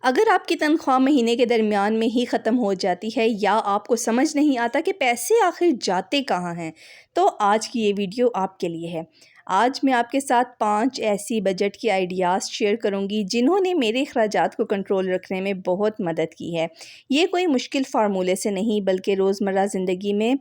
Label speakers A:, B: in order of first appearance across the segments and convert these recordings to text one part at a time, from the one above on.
A: اگر آپ کی تنخواہ مہینے کے درمیان میں ہی ختم ہو جاتی ہے یا آپ کو سمجھ نہیں آتا کہ پیسے آخر جاتے کہاں ہیں، تو آج کی یہ ویڈیو آپ کے لیے ہے۔ آج میں آپ کے ساتھ 5 ایسی بجٹ کی آئیڈیاز شیئر کروں گی جنہوں نے میرے اخراجات کو کنٹرول رکھنے میں بہت مدد کی ہے۔ یہ کوئی مشکل فارمولے سے نہیں بلکہ روزمرہ زندگی میں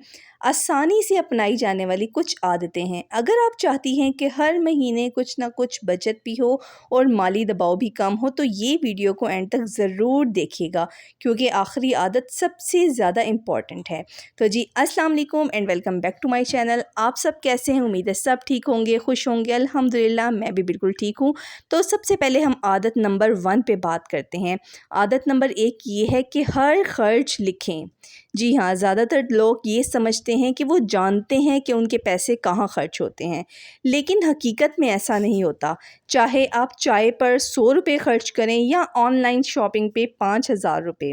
A: آسانی سے اپنائی جانے والی کچھ عادتیں ہیں۔ اگر آپ چاہتی ہیں کہ ہر مہینے کچھ نہ کچھ بچت بھی ہو اور مالی دباؤ بھی کم ہو تو یہ ویڈیو کو اینڈ تک ضرور دیکھیے گا، کیونکہ آخری عادت سب سے زیادہ امپورٹنٹ ہے۔ تو جی السلام علیکم and welcome back to my channel. آپ سب کیسے ہیں؟ امید ہے سب ٹھیک ہوں گے، خوش ہوں گے۔ الحمدللہ میں بھی بالکل ٹھیک ہوں۔ تو سب سے پہلے ہم عادت نمبر 1 پہ بات کرتے ہیں۔ عادت نمبر 1 یہ ہے کہ ہر خرچ لکھیں۔ جی ہاں، زیادہ تر لوگ یہ سمجھتے ہیں کہ وہ جانتے ہیں کہ ان کے پیسے کہاں خرچ ہوتے ہیں، لیکن حقیقت میں ایسا نہیں ہوتا۔ چاہے آپ چائے پر 100 روپے خرچ کریں یا آن لائن شاپنگ پہ 5000 روپے،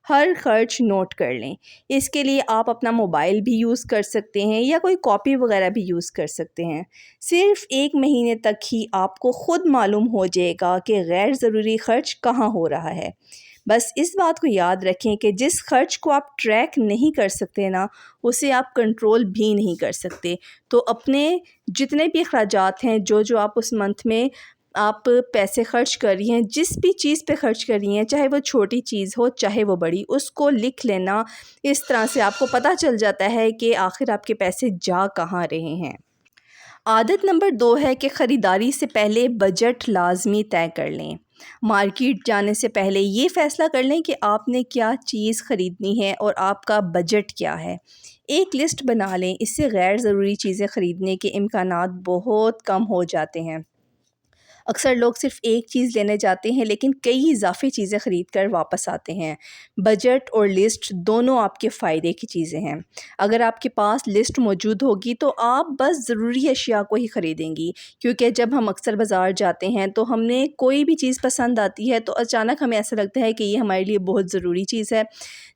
A: ہر خرچ نوٹ کر لیں۔ اس کے لیے آپ اپنا موبائل بھی یوز کر سکتے ہیں یا کوئی کاپی وغیرہ بھی یوز کر سکتے ہیں۔ صرف 1 مہینے تک ہی آپ کو خود معلوم ہو جائے گا کہ غیر ضروری خرچ کہاں ہو رہا ہے۔ بس اس بات کو یاد رکھیں کہ جس خرچ کو آپ ٹریک نہیں کر سکتے نا، اسے آپ کنٹرول بھی نہیں کر سکتے۔ تو اپنے جتنے بھی اخراجات ہیں، جو آپ اس منتھ میں آپ پیسے خرچ کر رہی ہیں، جس بھی چیز پہ خرچ کر رہی ہیں، چاہے وہ چھوٹی چیز ہو چاہے وہ بڑی، اس کو لکھ لینا۔ اس طرح سے آپ کو پتہ چل جاتا ہے کہ آخر آپ کے پیسے جا کہاں رہے ہیں۔ عادت نمبر 2 ہے کہ خریداری سے پہلے بجٹ لازمی طے کر لیں۔ مارکیٹ جانے سے پہلے یہ فیصلہ کر لیں کہ آپ نے کیا چیز خریدنی ہے اور آپ کا بجٹ کیا ہے۔ ایک لسٹ بنا لیں، اس سے غیر ضروری چیزیں خریدنے کے امکانات بہت کم ہو جاتے ہیں۔ اکثر لوگ صرف ایک چیز لینے جاتے ہیں لیکن کئی اضافی چیزیں خرید کر واپس آتے ہیں۔ بجٹ اور لسٹ دونوں آپ کے فائدے کی چیزیں ہیں۔ اگر آپ کے پاس لسٹ موجود ہوگی تو آپ بس ضروری اشیاء کو ہی خریدیں گی، کیونکہ جب ہم اکثر بازار جاتے ہیں تو ہم نے کوئی بھی چیز پسند آتی ہے تو اچانک ہمیں ایسا لگتا ہے کہ یہ ہمارے لیے بہت ضروری چیز ہے،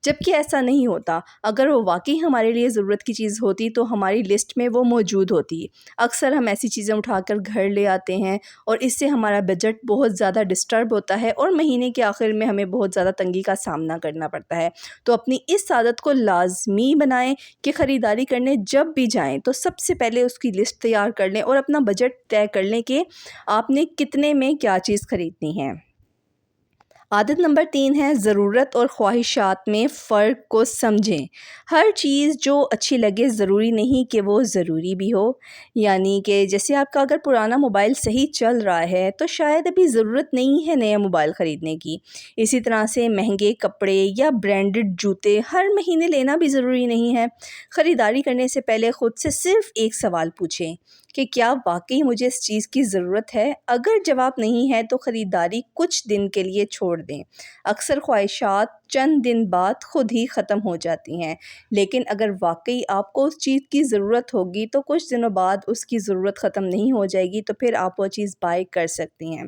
A: جبکہ ایسا نہیں ہوتا۔ اگر وہ واقعی ہمارے لیے ضرورت کی چیز ہوتی تو ہماری لسٹ میں وہ موجود ہوتی۔ اکثر ہم ایسی چیزیں اٹھا کر گھر لے آتے ہیں اور اس سے ہمارا بجٹ بہت زیادہ ڈسٹرب ہوتا ہے اور مہینے کے آخر میں ہمیں بہت زیادہ تنگی کا سامنا کرنا پڑتا ہے۔ تو اپنی اس عادت کو لازمی بنائیں کہ خریداری کرنے جب بھی جائیں تو سب سے پہلے اس کی لسٹ تیار کر لیں اور اپنا بجٹ طے کر لیں کہ آپ نے کتنے میں کیا چیز خریدنی ہے۔ عادت نمبر 3 ہے ضرورت اور خواہشات میں فرق کو سمجھیں۔ ہر چیز جو اچھی لگے ضروری نہیں کہ وہ ضروری بھی ہو۔ یعنی کہ جیسے آپ کا اگر پرانا موبائل صحیح چل رہا ہے تو شاید ابھی ضرورت نہیں ہے نیا موبائل خریدنے کی۔ اسی طرح سے مہنگے کپڑے یا برانڈڈ جوتے ہر مہینے لینا بھی ضروری نہیں ہے۔ خریداری کرنے سے پہلے خود سے صرف ایک سوال پوچھیں کہ کیا واقعی مجھے اس چیز کی ضرورت ہے؟ اگر جواب نہیں ہے تو خریداری کچھ دن کے لیے چھوڑ دیں۔ اکثر خواہشات چند دن بعد خود ہی ختم ہو جاتی ہیں، لیکن اگر واقعی آپ کو اس چیز کی ضرورت ہوگی تو کچھ دنوں بعد اس کی ضرورت ختم نہیں ہو جائے گی، تو پھر آپ وہ چیز بائی کر سکتی ہیں۔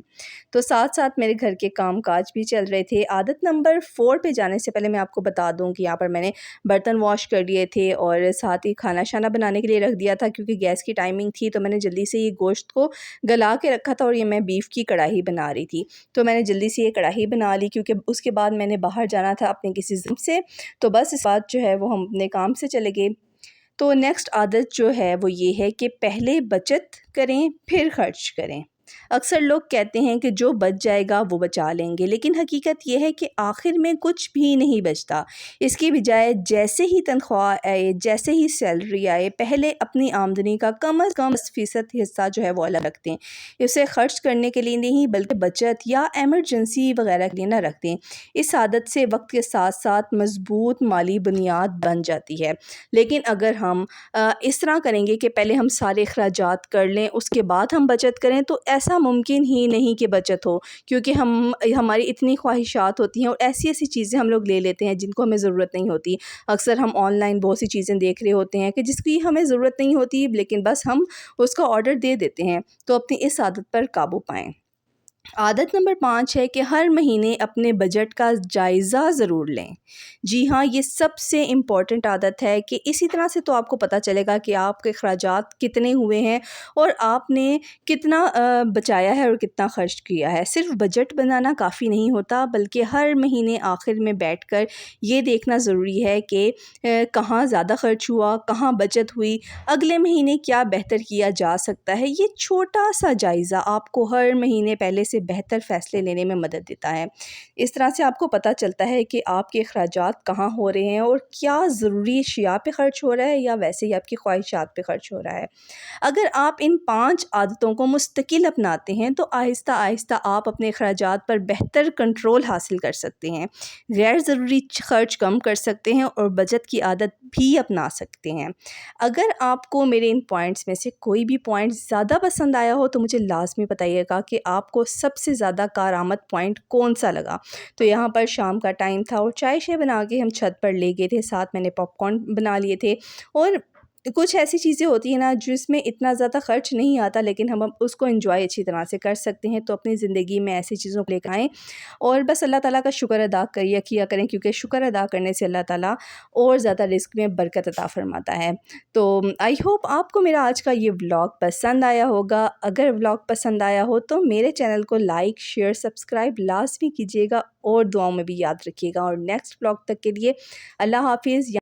A: تو ساتھ ساتھ میرے گھر کے کام کاج بھی چل رہے تھے۔ عادت نمبر 4 پہ جانے سے پہلے میں آپ کو بتا دوں کہ یہاں پر میں نے برتن واش کر لیے تھے اور ساتھ ہی کھانا شانا بنانے کے لیے رکھ دیا تھا، کیونکہ گیس کی ٹائمنگ تھی تو میں نے جلدی سے یہ گوشت کو گلا کے رکھا تھا اور یہ میں بیف کی کڑاہی بنا رہی تھی۔ تو میں نے جلدی سے یہ کڑاہی بنا لی کیونکہ اس کے بعد میں نے باہر جانا تھا اپنے کسی ضم سے، تو بس اس بات جو ہے وہ ہم اپنے کام سے چلے گئے۔ تو نیکسٹ عادت جو ہے وہ یہ ہے کہ پہلے بچت کریں پھر خرچ کریں۔ اکثر لوگ کہتے ہیں کہ جو بچ جائے گا وہ بچا لیں گے، لیکن حقیقت یہ ہے کہ آخر میں کچھ بھی نہیں بچتا۔ اس کی بجائے جیسے ہی تنخواہ آئے، جیسے ہی سیلری آئے، پہلے اپنی آمدنی کا کم از کم 10% حصہ جو ہے وہ الگ رکھ دیں۔ اسے خرچ کرنے کے لیے نہیں بلکہ بچت یا ایمرجنسی وغیرہ کے لیے نہ رکھ دیں۔ اس عادت سے وقت کے ساتھ ساتھ مضبوط مالی بنیاد بن جاتی ہے۔ لیکن اگر ہم اس طرح کریں گے کہ پہلے ہم سارے اخراجات کر لیں اس کے بعد ہم بچت کریں تو ایسا ممکن ہی نہیں کہ بچت ہو، کیونکہ ہماری اتنی خواہشات ہوتی ہیں اور ایسی چیزیں ہم لوگ لے لیتے ہیں جن کو ہمیں ضرورت نہیں ہوتی۔ اکثر ہم آن لائن بہت سی چیزیں دیکھ رہے ہوتے ہیں کہ جس کی ہمیں ضرورت نہیں ہوتی، لیکن بس ہم اس کا آرڈر دے دیتے ہیں۔ تو اپنی اس عادت پر قابو پائیں۔ عادت نمبر 5 ہے کہ ہر مہینے اپنے بجٹ کا جائزہ ضرور لیں۔ جی ہاں، یہ سب سے امپورٹنٹ عادت ہے کہ اسی طرح سے تو آپ کو پتہ چلے گا کہ آپ کے اخراجات کتنے ہوئے ہیں اور آپ نے کتنا بچایا ہے اور کتنا خرچ کیا ہے۔ صرف بجٹ بنانا کافی نہیں ہوتا، بلکہ ہر مہینے آخر میں بیٹھ کر یہ دیکھنا ضروری ہے کہ کہاں زیادہ خرچ ہوا، کہاں بچت ہوئی، اگلے مہینے کیا بہتر کیا جا سکتا ہے۔ یہ چھوٹا سا جائزہ آپ کو ہر مہینے پہلے سے بہتر فیصلے لینے میں مدد دیتا ہے۔ اس طرح سے آپ کو پتہ چلتا ہے کہ آپ کے اخراجات کہاں ہو رہے ہیں اور کیا ضروری اشیاء پہ خرچ ہو رہا ہے یا ویسے ہی آپ کی خواہشات پہ خرچ ہو رہا ہے۔ اگر آپ ان 5 عادتوں کو مستقل اپناتے ہیں تو آہستہ آہستہ آپ اپنے اخراجات پر بہتر کنٹرول حاصل کر سکتے ہیں، غیر ضروری خرچ کم کر سکتے ہیں اور بچت کی عادت بھی اپنا سکتے ہیں۔ اگر آپ کو میرے ان پوائنٹس میں سے کوئی بھی پوائنٹ زیادہ پسند آیا ہو تو مجھے لازمی بتائیے گا کہ آپ کو سب سے زیادہ کارآمد پوائنٹ کون سا لگا۔ تو یہاں پر شام کا ٹائم تھا اور چائے بنا کے ہم چھت پر لے گئے تھے، ساتھ میں نے پاپ کارن بنا لیے تھے، اور کچھ ایسی چیزیں ہوتی ہیں نا جس میں اتنا زیادہ خرچ نہیں آتا لیکن ہم اس کو انجوائے اچھی طرح سے کر سکتے ہیں۔ تو اپنی زندگی میں ایسی چیزوں کو لے کر آئیں اور بس اللہ تعالیٰ کا شکر ادا کیا کریں، کیونکہ شکر ادا کرنے سے اللہ تعالیٰ اور زیادہ رزق میں برکت عطا فرماتا ہے۔ تو آئی ہوپ آپ کو میرا آج کا یہ ولاگ پسند آیا ہوگا۔ اگر ولاگ پسند آیا ہو تو میرے چینل کو لائک، شیئر، سبسکرائب لازمی کیجیے گا اور دعاؤں میں بھی یاد رکھیے گا۔ اور نیکسٹ ولاگ تک کے لیے اللہ حافظ۔